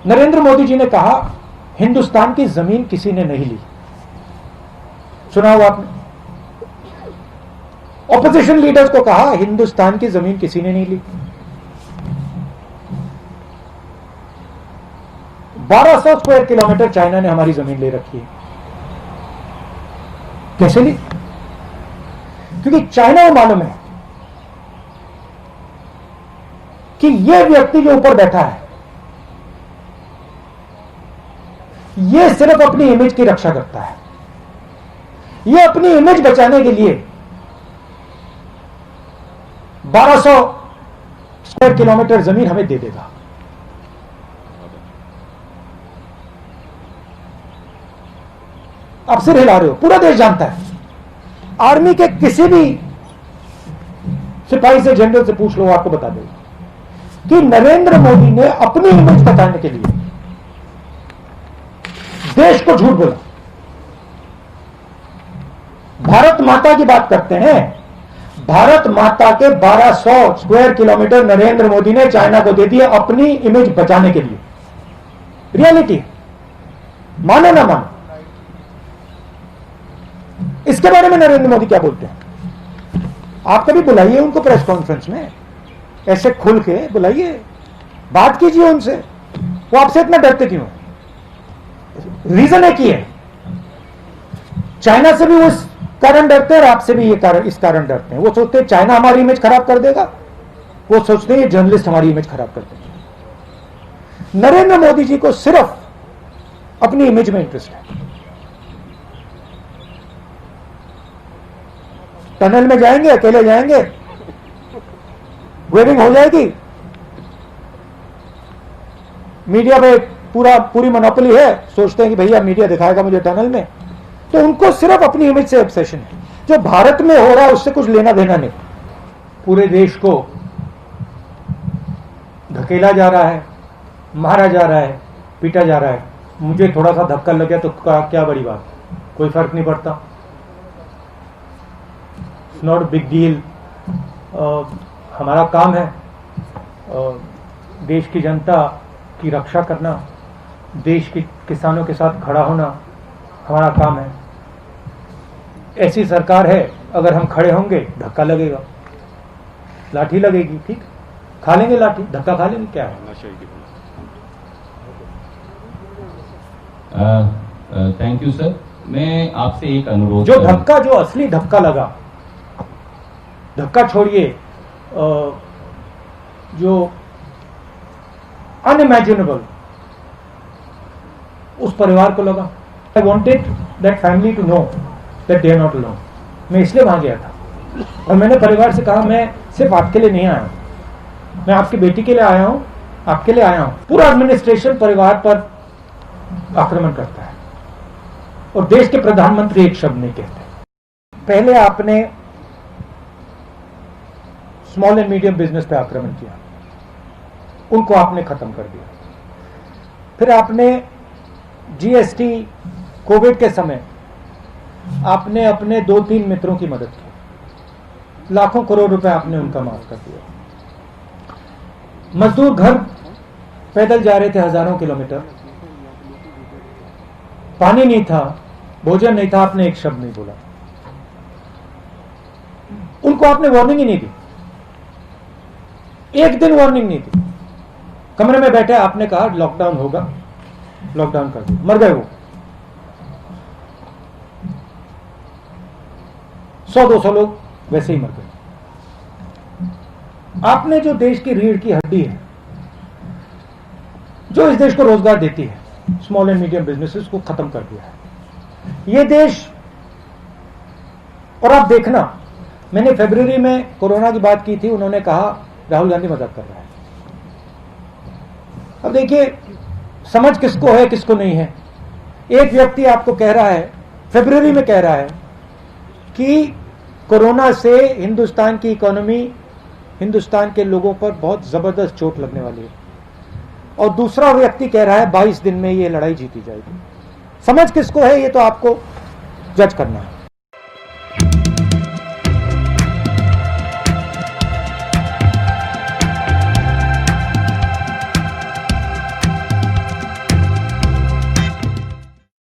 नरेंद्र मोदी जी ने कहा हिंदुस्तान की जमीन किसी ने नहीं ली। सुना होगा आपने। ऑपोजिशन लीडर्स को कहा हिंदुस्तान की जमीन किसी ने नहीं ली। 1200 स्क्वायर किलोमीटर चाइना ने हमारी जमीन ले रखी है। कैसे ली? क्योंकि चाइना को मालूम है कि यह व्यक्ति जो ऊपर बैठा है यह सिर्फ अपनी इमेज की रक्षा करता है। यह अपनी इमेज बचाने के लिए 1200 स्क्वायर किलोमीटर जमीन हमें दे देगा। आप सिर हिला रहे हो, पूरा देश जानता है। आर्मी के किसी भी सिपाही से, जनरल से पूछ लो, आपको बता देगा कि नरेंद्र मोदी ने अपनी इमेज बचाने के लिए देश को झूठ बोला। भारत माता की बात करते हैं। भारत माता के 1200 स्क्वायर किलोमीटर नरेंद्र मोदी ने चाइना को दे दिए अपनी इमेज बचाने के लिए। रियलिटी, मानो ना मानो। इसके बारे में नरेंद्र मोदी क्या बोलते हैं? आप कभी बुलाइए उनको प्रेस कॉन्फ्रेंस में, ऐसे खुल के बुलाइए, बात कीजिए उनसे। वो आपसे इतना डरते क्यों? रीजन एक ही है, चाइना से भी वो इस कारण डरते हैं और आपसे भी इस कारण डरते हैं। वो सोचते हैं चाइना हमारी इमेज खराब कर देगा, वो सोचते हैं ये जर्नलिस्ट हमारी इमेज खराब कर देंगे। नरेंद्र मोदी जी को सिर्फ अपनी इमेज में इंटरेस्ट है। टनल में जाएंगे, अकेले जाएंगे, वेविंग हो जाएगी, मीडिया पे पूरी मोनोपोली है। सोचते हैं कि भैया मीडिया दिखाएगा मुझे टनल में। तो उनको सिर्फ अपनी इमेज से ऑब्सेशन है। जो भारत में हो रहा है उससे कुछ लेना देना नहीं। पूरे देश को धकेला जा रहा है, मारा जा रहा है, पीटा जा रहा है। मुझे थोड़ा सा धक्का लग गया तो क्या बड़ी बात, कोई फर्क नहीं पड़ता। It's not big deal. हमारा काम है देश की जनता की रक्षा करना, देश के किसानों के साथ खड़ा होना हमारा काम है। ऐसी सरकार है, अगर हम खड़े होंगे धक्का लगेगा, लाठी लगेगी, ठीक, खा लेंगे लाठी, धक्का खा लेंगे, क्या है। Thank you sir. मैं आपसे एक अनुरोध, जो धक्का, जो असली धक्का लगा, धक्का छोड़िए, जो अनइमेजिनेबल उस परिवार को लगा। I wanted that family to know that they are not alone. मैं इसलिए वहां गया था और मैंने परिवार से कहा मैं सिर्फ आपके लिए नहीं आया हूं, मैं आपकी बेटी के लिए आया हूं, आपके लिए आया हूं। पूरा एडमिनिस्ट्रेशन परिवार पर आक्रमण करता है और देश के प्रधानमंत्री एक शब्द नहीं कहते। पहले आपने स्मॉल एंड मीडियम बिजनेस पे आक्रमण किया, उनको आपने खत्म कर दिया। फिर आपने जीएसटी, कोविड के समय आपने अपने 2-3 मित्रों की मदद की, लाखों करोड़ रुपए आपने उनका माफ कर दिया। मजदूर घर पैदल जा रहे थे हजारों किलोमीटर, पानी नहीं था, भोजन नहीं था, आपने एक शब्द नहीं बोला, उनको आपने वार्निंग ही नहीं दी, एक दिन वार्निंग नहीं दी। कमरे में बैठे आपने कहा लॉकडाउन होगा, लॉकडाउन कर दिया, मर गए वो। 100-200 लोग वैसे ही मर गए। आपने जो देश की रीढ़ की हड्डी है, जो इस देश को रोजगार देती है, स्मॉल एंड मीडियम बिजनेसेस को खत्म कर दिया है ये देश। और आप देखना, मैंने फरवरी में कोरोना की बात की थी, उन्होंने कहा राहुल गांधी मजाक कर रहा है। अब देखिए समझ किसको है किसको नहीं है। एक व्यक्ति आपको कह रहा है, फरवरी में कह रहा है कि कोरोना से हिंदुस्तान की इकोनॉमी, हिंदुस्तान के लोगों पर बहुत जबरदस्त चोट लगने वाली है, और दूसरा व्यक्ति कह रहा है 22 दिन में ये लड़ाई जीती जाएगी। समझ किसको है ये तो आपको जज करना है।